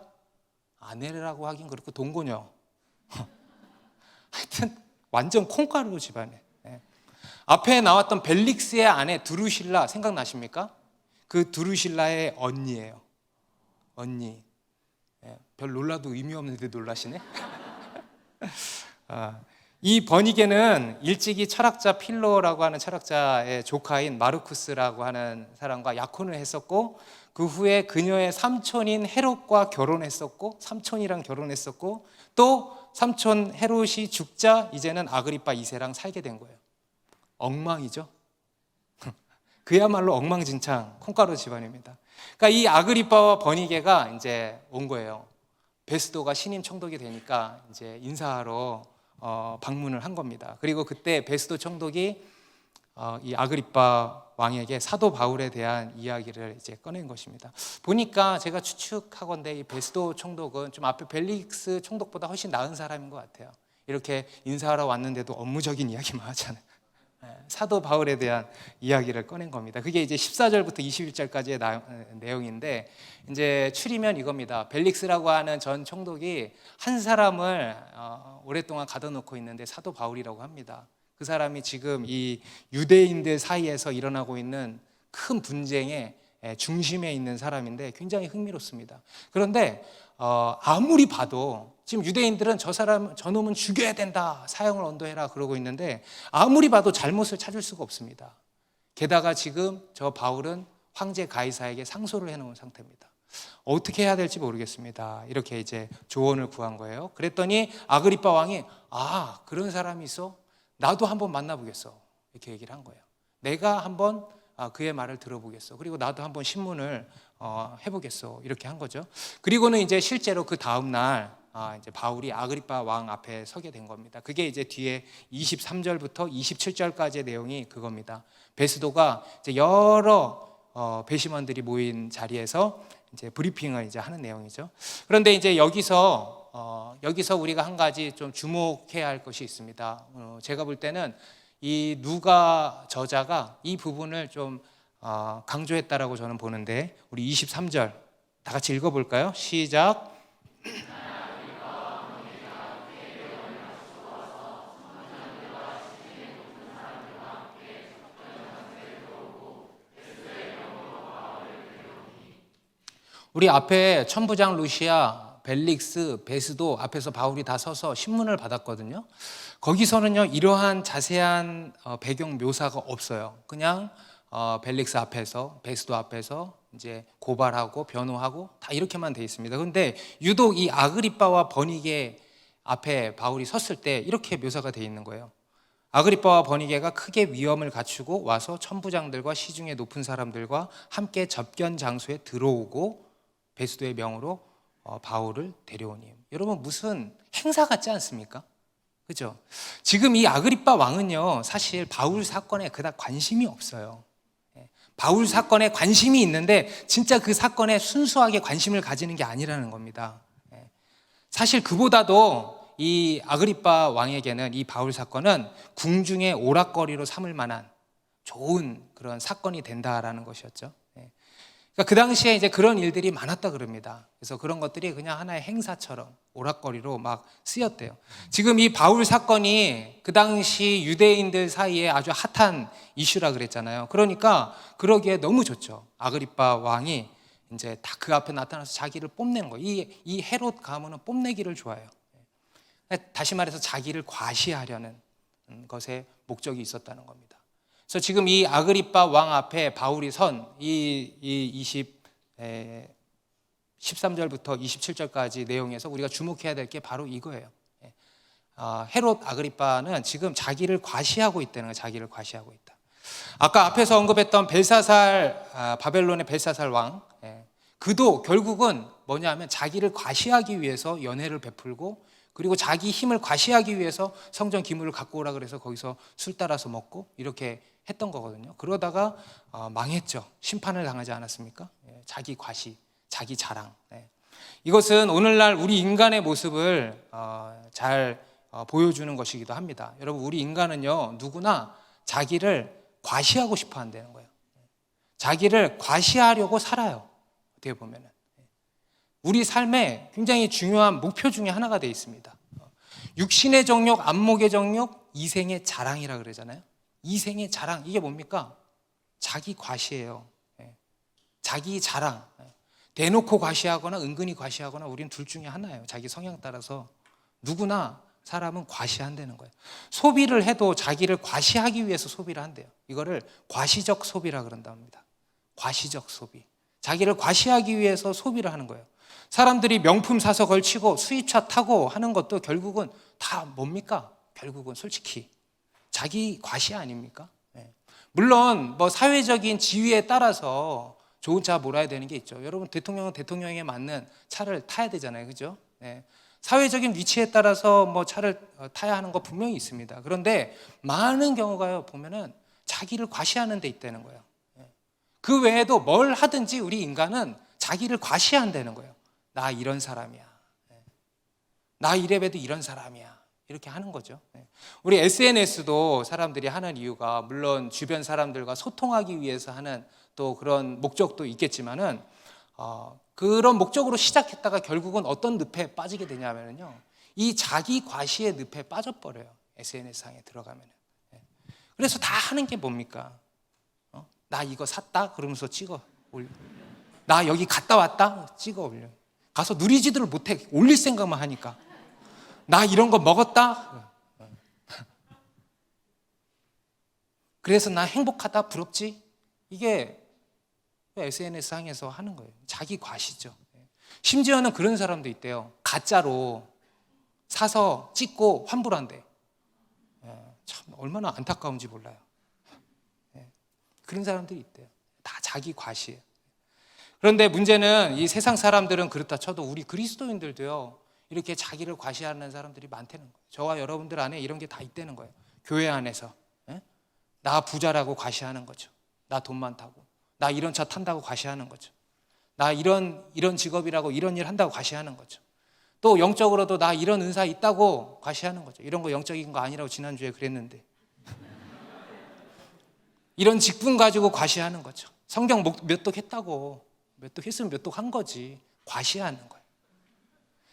아내라고 하긴 그렇고 동거녀. 하여튼 완전 콩가루 집안에. 앞에 나왔던 벨릭스의 아내 드루실라 생각나십니까? 그 드루실라의 언니예요. 언니. 별 놀라도 의미 없는데 놀라시네. 이 버니게는 일찍이 철학자 필로라고 하는 철학자의 조카인 마르쿠스라고 하는 사람과 약혼을 했었고 그 후에 그녀의 삼촌인 헤롯과 결혼했었고 삼촌이랑 결혼했었고 또 삼촌 헤롯이 죽자 이제는 아그리빠 2세랑 살게 된 거예요. 엉망이죠. 그야말로 엉망진창 콩가루 집안입니다. 그러니까 이 아그리빠와 버니게가 이제 온 거예요. 베스도가 신임 총독이 되니까 이제 인사하러 방문을 한 겁니다. 그리고 그때 베스도 총독이 이 아그리빠 왕에게 사도 바울에 대한 이야기를 이제 꺼낸 것입니다. 보니까 제가 추측하건대 이 베스도 총독은 좀 앞에 벨릭스 총독보다 훨씬 나은 사람인 것 같아요. 이렇게 인사하러 왔는데도 업무적인 이야기만 하잖아요. 사도 바울에 대한 이야기를 꺼낸 겁니다. 그게 이제 14절부터 21절까지의 내용인데 이제 추리면 이겁니다. 벨릭스라고 하는 전 총독이 한 사람을 오랫동안 가둬놓고 있는데 사도 바울이라고 합니다. 그 사람이 지금 이 유대인들 사이에서 일어나고 있는 큰 분쟁의 중심에 있는 사람인데 굉장히 흥미롭습니다. 그런데 아무리 봐도 지금 유대인들은 저 놈은 죽여야 된다, 사형을 언도해라 그러고 있는데 아무리 봐도 잘못을 찾을 수가 없습니다. 게다가 지금 저 바울은 황제 가이사에게 상소를 해놓은 상태입니다. 어떻게 해야 될지 모르겠습니다. 이렇게 이제 조언을 구한 거예요. 그랬더니 아그리빠 왕이 그런 사람이 있어? 나도 한번 만나보겠어. 이렇게 얘기를 한 거예요. 내가 한번 그의 말을 들어보겠어. 그리고 나도 한번 신문을 해보겠어. 이렇게 한 거죠. 그리고는 이제 실제로 그 다음 날 이제 바울이 아그리빠 왕 앞에 서게 된 겁니다. 그게 이제 뒤에 23절부터 27절까지의 내용이 그겁니다. 베스도가 이제 여러 배심원들이 모인 자리에서 이제 브리핑을 이제 하는 내용이죠. 그런데 이제 여기서 우리가 한 가지 좀 주목해야 할 것이 있습니다. 제가 볼 때는 이 누가 저자가 이 부분을 좀 강조했다라고 저는 보는데, 우리 23절 다 같이 읽어볼까요? 시작. 우리 앞에 천부장 루시아, 벨릭스, 베스도 앞에서 바울이 다 서서 신문을 받았거든요. 거기서는요, 이러한 자세한 배경 묘사가 없어요. 그냥 벨릭스 앞에서, 베스도 앞에서 이제 고발하고 변호하고 다 이렇게만 돼 있습니다. 그런데 유독 이 아그리빠와 버니게 앞에 바울이 섰을 때 이렇게 묘사가 돼 있는 거예요. 아그리빠와 버니게가 크게 위엄을 갖추고 와서 천부장들과 시중에 높은 사람들과 함께 접견 장소에 들어오고 베스도의 명으로 바울을 데려오니. 여러분, 무슨 행사 같지 않습니까? 그죠? 지금 이 아그리빠 왕은요, 사실 바울 사건에 그닥 관심이 없어요. 바울 사건에 관심이 있는데 진짜 그 사건에 순수하게 관심을 가지는 게 아니라는 겁니다. 사실 그보다도 이 아그리빠 왕에게는 이 바울 사건은 궁중의 오락거리로 삼을 만한 좋은 그런 사건이 된다라는 것이었죠. 그러니까 그 당시에 이제 그런 일들이 많았다 그럽니다. 그래서 그런 것들이 그냥 하나의 행사처럼 오락거리로 막 쓰였대요. 지금 이 바울 사건이 그 당시 유대인들 사이에 아주 핫한 이슈라 그랬잖아요. 그러니까 그러기에 너무 좋죠. 아그리빠 왕이 이제 다 그 앞에 나타나서 자기를 뽐내는 거예요. 이 헤롯 가문은 뽐내기를 좋아해요. 다시 말해서 자기를 과시하려는 것에 목적이 있었다는 겁니다. 그래서 지금 이 아그리빠 왕 앞에 바울이 선 이 13절부터 27절까지 내용에서 우리가 주목해야 될 게 바로 이거예요. 헤롯 아그리빠는 지금 자기를 과시하고 있다는 거예요. 자기를 과시하고 있다. 아까 앞에서 언급했던 벨사살, 바벨론의 벨사살 왕, 그도 결국은 뭐냐 하면 자기를 과시하기 위해서 연회를 베풀고, 그리고 자기 힘을 과시하기 위해서 성전 기물을 갖고 오라 그래서 거기서 술 따라서 먹고 이렇게 했던 거거든요. 그러다가 망했죠. 심판을 당하지 않았습니까? 자기 과시, 자기 자랑. 이것은 오늘날 우리 인간의 모습을 잘 보여주는 것이기도 합니다. 여러분, 우리 인간은요, 누구나 자기를 과시하고 싶어 한다는 거예요. 자기를 과시하려고 살아요. 어떻게 보면은 우리 삶에 굉장히 중요한 목표 중에 하나가 되어 있습니다. 육신의 정욕, 안목의 정욕, 이생의 자랑이라 그러잖아요. 이생의 자랑, 이게 뭡니까? 자기 과시예요. 자기 자랑. 대놓고 과시하거나 은근히 과시하거나 우리는 둘 중에 하나예요. 자기 성향 따라서 누구나 사람은 과시한다는 거예요. 소비를 해도 자기를 과시하기 위해서 소비를 한대요. 이거를 과시적 소비라 그런답니다. 과시적 소비. 자기를 과시하기 위해서 소비를 하는 거예요. 사람들이 명품 사서 걸치고 수입차 타고 하는 것도 결국은 다 뭡니까? 결국은 솔직히 자기 과시 아닙니까? 물론 뭐 사회적인 지위에 따라서 좋은 차 몰아야 되는 게 있죠. 여러분, 대통령은 대통령에 맞는 차를 타야 되잖아요. 그죠? 사회적인 위치에 따라서 뭐 차를 타야 하는 거 분명히 있습니다. 그런데 많은 경우가요, 보면은 자기를 과시하는 데 있다는 거예요. 그 외에도 뭘 하든지 우리 인간은 자기를 과시한다는 거예요. 나 이런 사람이야. 나 이래봬도 이런 사람이야. 이렇게 하는 거죠. 우리 SNS도 사람들이 하는 이유가 물론 주변 사람들과 소통하기 위해서 하는 또 그런 목적도 있겠지만은 그런 목적으로 시작했다가 결국은 어떤 늪에 빠지게 되냐면요, 이 자기 과시의 늪에 빠져버려요. SNS상에 들어가면은. 그래서 다 하는 게 뭡니까? 나 이거 샀다? 그러면서 찍어 올려. 나 여기 갔다 왔다? 찍어 올려. 가서 누리지도 못해. 올릴 생각만 하니까. 나 이런 거 먹었다? 그래서 나 행복하다? 부럽지? 이게 SNS상에서 하는 거예요. 자기 과시죠. 심지어는 그런 사람도 있대요. 가짜로 사서 찍고 환불한대. 참 얼마나 안타까운지 몰라요. 그런 사람들이 있대요. 다 자기 과시예요. 그런데 문제는 이 세상 사람들은 그렇다 쳐도 우리 그리스도인들도요, 이렇게 자기를 과시하는 사람들이 많다는 거예요. 저와 여러분들 안에 이런 게 다 있다는 거예요. 교회 안에서 나 부자라고 과시하는 거죠. 나 돈 많다고. 나 이런 차 탄다고 과시하는 거죠. 나 이런 직업이라고 이런 일 한다고 과시하는 거죠. 또 영적으로도 나 이런 은사 있다고 과시하는 거죠. 이런 거 영적인 거 아니라고 지난주에 그랬는데. 이런 직분 가지고 과시하는 거죠. 성경 몇 독 했다고, 몇 독 했으면 몇 독 한 거지. 과시하는 거예요.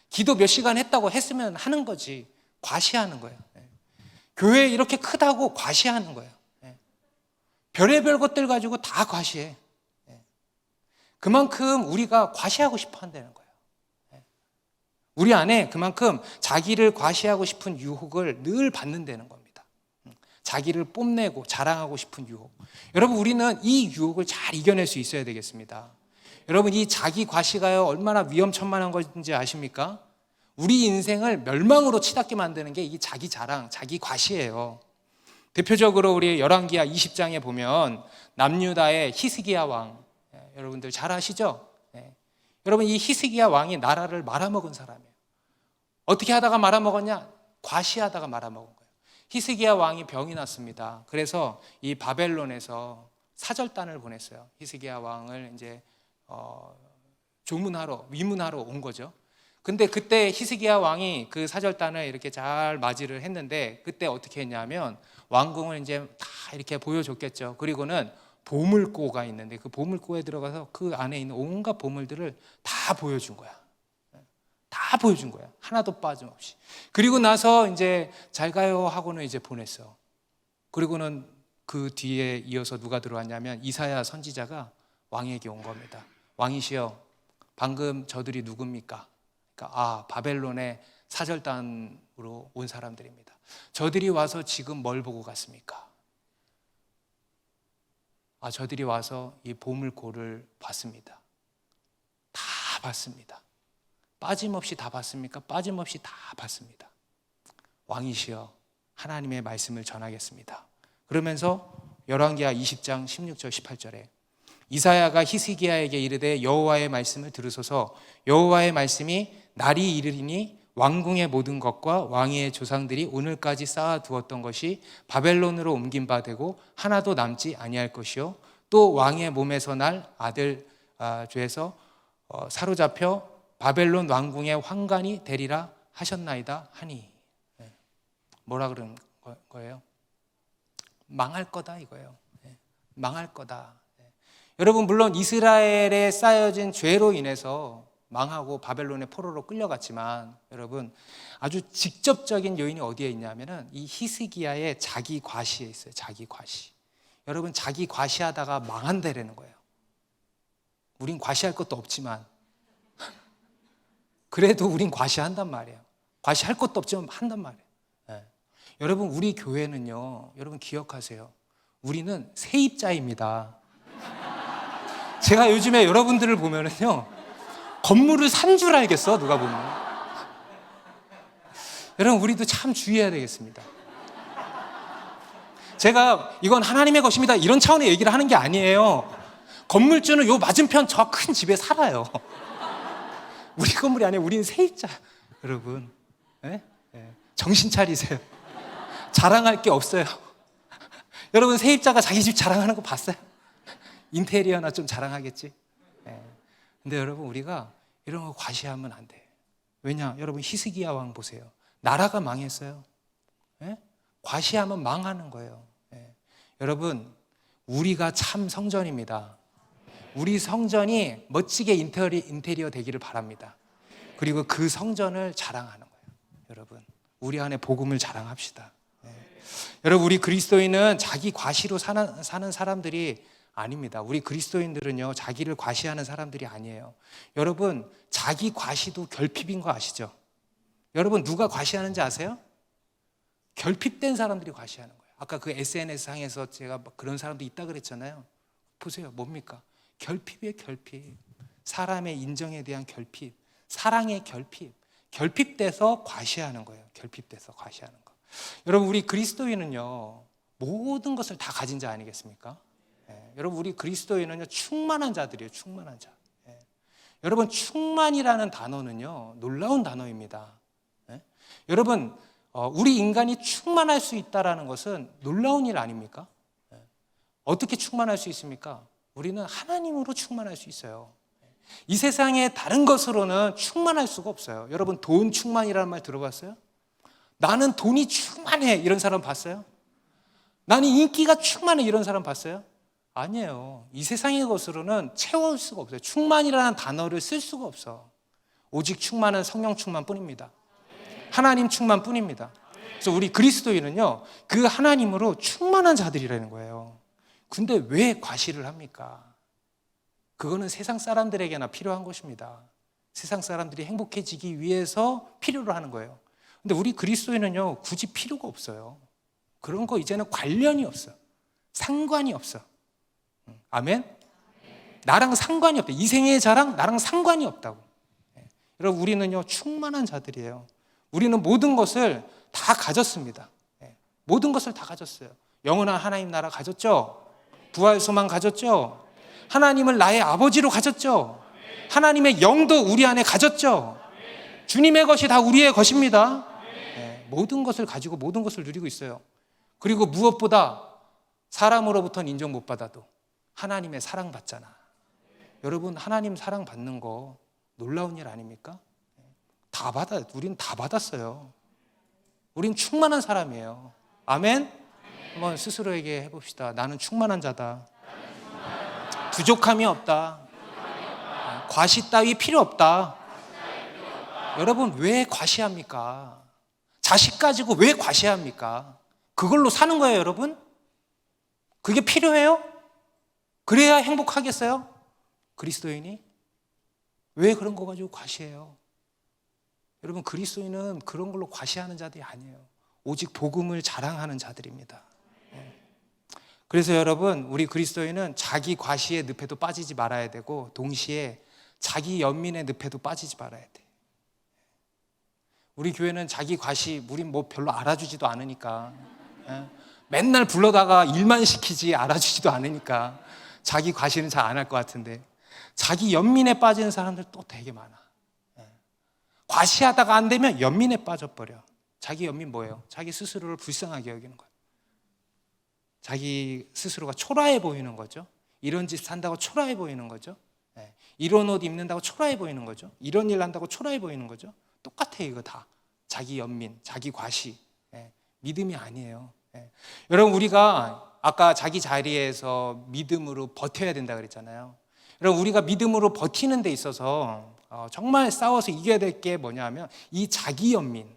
기도 몇 시간 했다고 했으면 하는 거지. 과시하는 거예요. 교회 이렇게 크다고 과시하는 거예요. 별의별 것들 가지고 다 과시해. 그만큼 우리가 과시하고 싶어 한다는 거예요. 우리 안에 그만큼 자기를 과시하고 싶은 유혹을 늘 받는다는 겁니다. 자기를 뽐내고 자랑하고 싶은 유혹. 여러분, 우리는 이 유혹을 잘 이겨낼 수 있어야 되겠습니다. 여러분, 이 자기 과시가요 얼마나 위험천만한 것인지 아십니까? 우리 인생을 멸망으로 치닫게 만드는 게 이 자기 자랑, 자기 과시예요. 대표적으로 우리 열왕기하 20장에 보면 남유다의 히스기야 왕, 여러분들 잘 아시죠? 여러분, 이 히스기야 왕이 나라를 말아먹은 사람이에요. 어떻게 하다가 말아먹었냐? 과시하다가 말아먹은 거예요. 히스기야 왕이 병이 났습니다. 그래서 이 바벨론에서 사절단을 보냈어요. 히스기야 왕을 이제 위문하러 온 거죠. 근데 그때 히스기야 왕이 그 사절단을 이렇게 잘 맞이를 했는데, 그때 어떻게 했냐면 왕궁을 이제 다 이렇게 보여줬겠죠. 그리고는 보물고가 있는데 그 보물고에 들어가서 그 안에 있는 온갖 보물들을 다 보여준 거야. 다 보여준 거야. 하나도 빠짐없이. 그리고 나서 이제 잘 가요 하고는 이제 보냈어. 그리고는 그 뒤에 이어서 누가 들어왔냐면 이사야 선지자가 왕에게 온 겁니다. 왕이시여, 방금 저들이 누굽니까? 그러니까 바벨론의 사절단으로 온 사람들입니다. 저들이 와서 지금 뭘 보고 갔습니까? 저들이 와서 이 보물고를 봤습니다. 다 봤습니다. 빠짐없이 다 봤습니까? 빠짐없이 다 봤습니다. 왕이시여, 하나님의 말씀을 전하겠습니다. 그러면서 열왕기하 20장 16절 18절에 이사야가 히스기야에게 이르되 여호와의 말씀을 들으소서. 여호와의 말씀이 날이 이르리니 왕궁의 모든 것과 왕의 조상들이 오늘까지 쌓아두었던 것이 바벨론으로 옮긴 바 되고 하나도 남지 아니할 것이요, 또 왕의 몸에서 날 아들 죄에서 사로잡혀 바벨론 왕궁의 환관이 되리라 하셨나이다 하니. 뭐라 그런 거예요? 망할 거다 이거예요. 망할 거다. 여러분, 물론 이스라엘에 쌓여진 죄로 인해서 망하고 바벨론의 포로로 끌려갔지만, 여러분, 아주 직접적인 요인이 어디에 있냐면은 이 히스기야의 자기 과시에 있어요. 자기 과시. 여러분, 자기 과시하다가 망한다라는 거예요. 우린 과시할 것도 없지만 그래도 우린 과시한단 말이에요. 과시할 것도 없지만 한단 말이에요. 여러분, 우리 교회는요, 여러분 기억하세요. 우리는 세입자입니다. 제가 요즘에 여러분들을 보면은요, 건물을 산 줄 알겠어, 누가 보면. 여러분, 우리도 참 주의해야 되겠습니다. 제가 이건 하나님의 것입니다 이런 차원의 얘기를 하는 게 아니에요. 건물주는 요 맞은편 저 큰 집에 살아요. 우리 건물이 아니에요. 우리는 세입자. 여러분, 정신 차리세요. 자랑할 게 없어요. 여러분, 세입자가 자기 집 자랑하는 거 봤어요? 인테리어나 좀 자랑하겠지. 근데 여러분, 우리가 이런 거 과시하면 안 돼. 왜냐? 여러분, 히스기야 왕 보세요. 나라가 망했어요. 과시하면 망하는 거예요. 여러분, 우리가 참 성전입니다. 우리 성전이 멋지게 인테리어 되기를 바랍니다. 그리고 그 성전을 자랑하는 거예요. 여러분, 우리 안에 복음을 자랑합시다. 여러분, 우리 그리스도인은 자기 과시로 사는 사람들이 아닙니다. 우리 그리스도인들은요, 자기를 과시하는 사람들이 아니에요. 여러분, 자기 과시도 결핍인 거 아시죠? 여러분, 누가 과시하는지 아세요? 결핍된 사람들이 과시하는 거예요. 아까 그 SNS상에서 제가 그런 사람도 있다 그랬잖아요. 보세요, 뭡니까? 결핍이에요, 결핍. 사람의 인정에 대한 결핍, 사랑의 결핍. 결핍돼서 과시하는 거예요. 결핍돼서 과시하는 거. 여러분, 우리 그리스도인은요, 모든 것을 다 가진 자 아니겠습니까? 여러분, 우리 그리스도인은요, 충만한 자들이에요. 충만한 자. 여러분, 충만이라는 단어는요, 놀라운 단어입니다. 여러분, 우리 인간이 충만할 수 있다는 것은 놀라운 일 아닙니까? 어떻게 충만할 수 있습니까? 우리는 하나님으로 충만할 수 있어요. 이 세상의 다른 것으로는 충만할 수가 없어요. 여러분, 돈 충만이라는 말 들어봤어요? 나는 돈이 충만해 이런 사람 봤어요? 나는 인기가 충만해 이런 사람 봤어요? 아니에요. 이 세상의 것으로는 채울 수가 없어요. 충만이라는 단어를 쓸 수가 없어. 오직 충만은 성령 충만뿐입니다. 하나님 충만뿐입니다. 그래서 우리 그리스도인은요, 그 하나님으로 충만한 자들이라는 거예요. 근데 왜 과시를 합니까? 그거는 세상 사람들에게나 필요한 것입니다. 세상 사람들이 행복해지기 위해서 필요로 하는 거예요. 근데 우리 그리스도인은요, 굳이 필요가 없어요. 그런 거 이제는 관련이 없어. 상관이 없어. 아멘? 나랑 상관이 없다. 이 생의 자랑 나랑 상관이 없다고. 여러분, 우리는요, 충만한 자들이에요. 우리는 모든 것을 다 가졌습니다. 모든 것을 다 가졌어요. 영원한 하나님 나라 가졌죠? 부활 소망 가졌죠? 하나님을 나의 아버지로 가졌죠? 하나님의 영도 우리 안에 가졌죠? 주님의 것이 다 우리의 것입니다. 모든 것을 가지고 모든 것을 누리고 있어요. 그리고 무엇보다 사람으로부터는 인정 못 받아도 하나님의 사랑 받잖아. 여러분, 하나님 사랑 받는 거 놀라운 일 아닙니까? 우린 다 받았어요. 우린 충만한 사람이에요. 아멘? 한번 스스로에게 해봅시다. 나는 충만한 자다. 부족함이 없다. 과시 따위 필요 없다. 여러분, 왜 과시합니까? 자식 가지고 왜 과시합니까? 그걸로 사는 거예요, 여러분? 그게 필요해요? 그래야 행복하겠어요? 그리스도인이? 왜 그런 거 가지고 과시해요? 여러분, 그리스도인은 그런 걸로 과시하는 자들이 아니에요. 오직 복음을 자랑하는 자들입니다. 그래서 여러분, 우리 그리스도인은 자기 과시의 늪에도 빠지지 말아야 되고 동시에 자기 연민의 늪에도 빠지지 말아야 돼. 우리 교회는 자기 과시, 우린 뭐 별로 알아주지도 않으니까, 맨날 불러다가 일만 시키지 알아주지도 않으니까 자기 과시는 잘 안 할 것 같은데, 자기 연민에 빠지는 사람들 또 되게 많아. 과시하다가 안 되면 연민에 빠져버려. 자기 연민 뭐예요? 자기 스스로를 불쌍하게 여기는 거예요. 자기 스스로가 초라해 보이는 거죠. 이런 짓 한다고 초라해 보이는 거죠. 이런 옷 입는다고 초라해 보이는 거죠. 이런 일 한다고 초라해 보이는 거죠. 똑같아요. 이거 다 자기 연민, 자기 과시. 믿음이 아니에요. 여러분, 우리가 아까 자기 자리에서 믿음으로 버텨야 된다 그랬잖아요. 여러분, 우리가 믿음으로 버티는 데 있어서 정말 싸워서 이겨야 될 게 뭐냐면 이 자기 연민,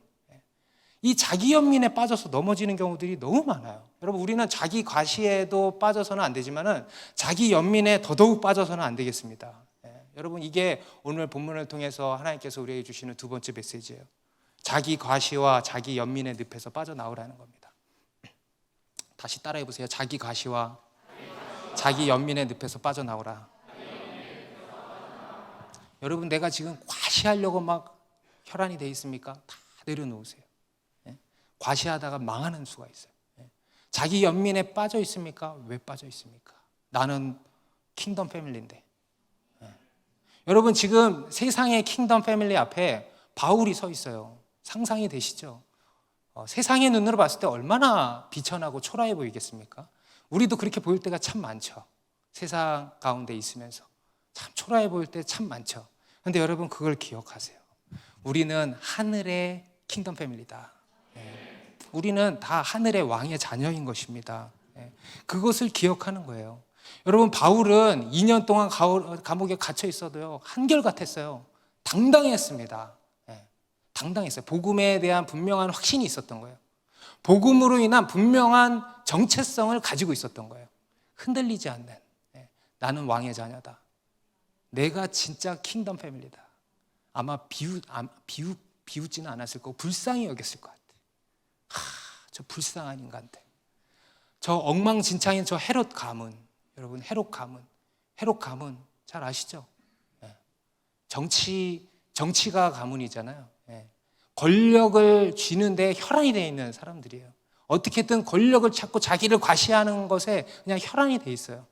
이 자기 연민에 빠져서 넘어지는 경우들이 너무 많아요. 여러분, 우리는 자기 과시에도 빠져서는 안 되지만은 자기 연민에 더더욱 빠져서는 안 되겠습니다. 여러분, 이게 오늘 본문을 통해서 하나님께서 우리에게 주시는 두 번째 메시지예요. 자기 과시와 자기 연민의 늪에서 빠져나오라는 겁니다. 다시 따라해 보세요. 자기 과시와 자기 연민의 늪에서 빠져나오라. 여러분, 내가 지금 과시하려고 막 혈안이 돼 있습니까? 다 내려놓으세요. 과시하다가 망하는 수가 있어요. 자기 연민에 빠져 있습니까? 왜 빠져 있습니까? 나는 킹덤 패밀리인데. 여러분, 지금 세상의 킹덤 패밀리 앞에 바울이 서 있어요. 상상이 되시죠? 세상의 눈으로 봤을 때 얼마나 비천하고 초라해 보이겠습니까? 우리도 그렇게 보일 때가 참 많죠. 세상 가운데 있으면서 참 초라해 보일 때 참 많죠. 그런데 여러분, 그걸 기억하세요. 우리는 하늘의 킹덤 패밀리다. 우리는 다 하늘의 왕의 자녀인 것입니다. 그것을 기억하는 거예요. 여러분, 바울은 2년 동안 감옥에 갇혀 있어도요, 한결같았어요. 당당했습니다. 당당했어요. 복음에 대한 분명한 확신이 있었던 거예요. 복음으로 인한 분명한 정체성을 가지고 있었던 거예요. 흔들리지 않는, 나는 왕의 자녀다. 내가 진짜 킹덤 패밀리다. 아마 비웃지는 않았을 거고 불쌍히 여겼을 것 같아요. 저 불쌍한 인간들, 저 엉망진창인 저 헤롯 가문. 여러분, 헤롯 가문 잘 아시죠? 정치가 가문이잖아요. 권력을 쥐는데 혈안이 되어 있는 사람들이에요. 어떻게든 권력을 찾고 자기를 과시하는 것에 그냥 혈안이 되어 있어요.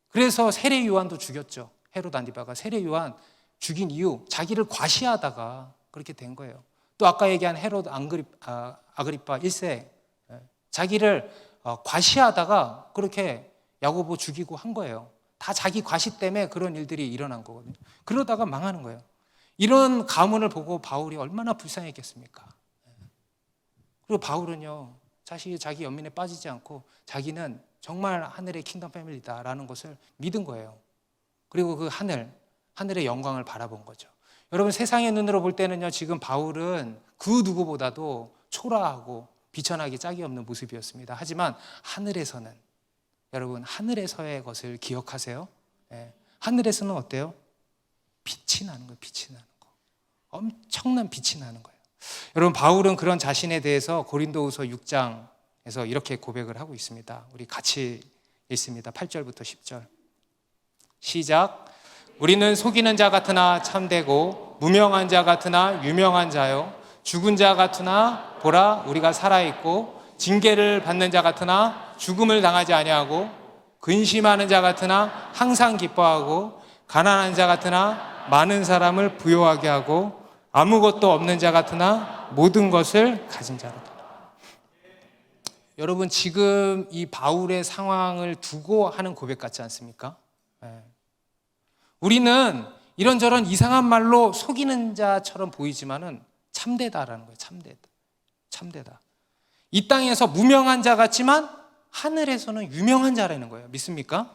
그래서 세례 요한도 죽였죠. 헤롯 안디바가 세례 요한 죽인 이유, 자기를 과시하다가 그렇게 된 거예요. 또 아까 얘기한 헤롯 아그리파 1세, 자기를 과시하다가 그렇게 야고보 죽이고 한 거예요. 다 자기 과시 때문에 그런 일들이 일어난 거거든요. 그러다가 망하는 거예요. 이런 가문을 보고 바울이 얼마나 불쌍했겠습니까? 그리고 바울은요, 자기 연민에 빠지지 않고 자기는 정말 하늘의 킹덤 패밀리다라는 것을 믿은 거예요. 그리고 그 하늘의 영광을 바라본 거죠. 여러분, 세상의 눈으로 볼 때는요, 지금 바울은 그 누구보다도 초라하고 비천하기 짝이 없는 모습이었습니다. 하지만 하늘에서는, 여러분, 하늘에서의 것을 기억하세요. 하늘에서는 어때요? 빛이 나는 거예요. 빛이 나는 거. 엄청난 빛이 나는 거예요. 여러분, 바울은 그런 자신에 대해서 고린도후서 6장에서 이렇게 고백을 하고 있습니다. 우리 같이 읽습니다. 8절부터 10절. 시작. 우리는 속이는 자 같으나 참되고 무명한 자 같으나 유명한 자요, 죽은 자 같으나 보라 우리가 살아있고, 징계를 받는 자 같으나 죽음을 당하지 아니하고, 근심하는 자 같으나 항상 기뻐하고, 가난한 자 같으나 많은 사람을 부요하게 하고, 아무것도 없는 자 같으나 모든 것을 가진 자로다. 여러분, 지금 이 바울의 상황을 두고 하는 고백 같지 않습니까? 우리는 이런저런 이상한 말로 속이는 자처럼 보이지만은 참되다라는 거예요. 참되다. 이 땅에서 무명한 자 같지만 하늘에서는 유명한 자라는 거예요. 믿습니까?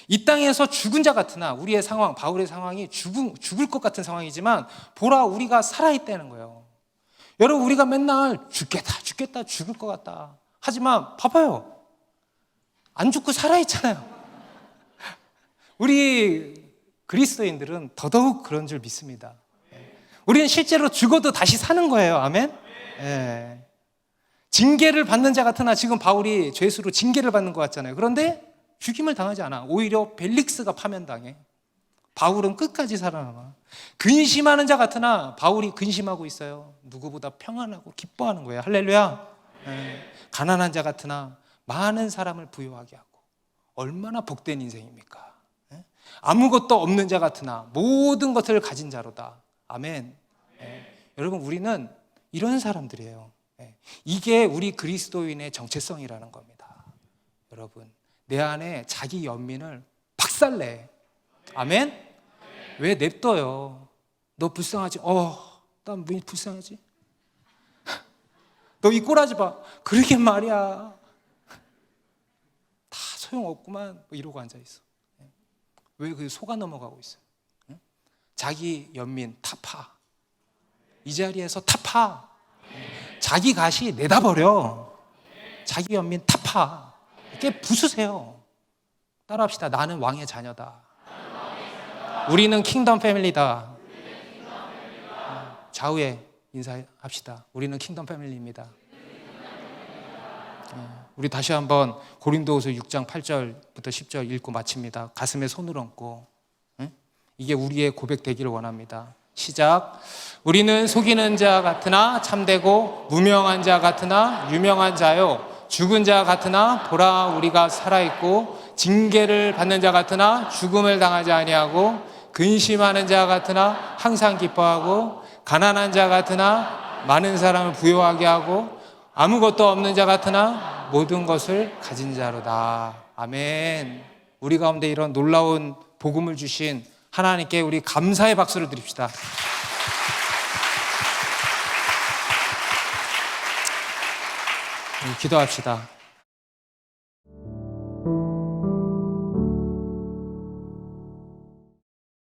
이 땅에서 죽은 자 같으나, 우리의 상황, 바울의 상황이 죽을 것 같은 상황이지만 보라 우리가 살아있다는 거예요. 여러분, 우리가 맨날 죽겠다 죽을 것 같다 하지만 봐봐요, 안 죽고 살아있잖아요. 우리 그리스도인들은 더더욱 그런 줄 믿습니다. 우리는 실제로 죽어도 다시 사는 거예요. 아멘? 징계를 받는 자 같으나, 지금 바울이 죄수로 징계를 받는 것 같잖아요. 그런데 죽임을 당하지 않아. 오히려 벨릭스가 파면당해. 바울은 끝까지 살아남아. 근심하는 자 같으나, 바울이 근심하고 있어요. 누구보다 평안하고 기뻐하는 거예요. 할렐루야. 가난한 자 같으나 많은 사람을 부요하게 하고. 얼마나 복된 인생입니까? 아무것도 없는 자 같으나 모든 것을 가진 자로다. 아멘. 여러분, 우리는 이런 사람들이에요. 이게 우리 그리스도인의 정체성이라는 겁니다. 여러분, 내 안에 자기 연민을 박살내. 아멘. 왜 냅둬요? 너 불쌍하지? 난 왜 불쌍하지? 너 이 꼬라지 봐. 그러게 말이야. 다 소용없구만. 뭐 이러고 앉아있어. 왜 그 속아 넘어가고 있어요? 자기 연민 타파. 이 자리에서 타파. 자기 가시 내다버려. 자기 연민 타파. 이렇게 부수세요. 따라합시다. 나는 왕의 자녀다. 우리는 킹덤 패밀리다. 좌우에 인사합시다. 우리는 킹덤 패밀리입니다. 우리 다시 한번 고린도후서 6장 8절부터 10절 읽고 마칩니다. 가슴에 손을 얹고, 이게 우리의 고백 되기를 원합니다. 시작. 우리는 속이는 자 같으나 참되고 무명한 자 같으나 유명한 자요, 죽은 자 같으나 보라 우리가 살아있고, 징계를 받는 자 같으나 죽음을 당하지 아니하고, 근심하는 자 같으나 항상 기뻐하고, 가난한 자 같으나 많은 사람을 부요하게 하고, 아무것도 없는 자 같으나 모든 것을 가진 자로다. 아멘. 우리 가운데 이런 놀라운 복음을 주신 하나님께 우리 감사의 박수를 드립시다. 기도합시다.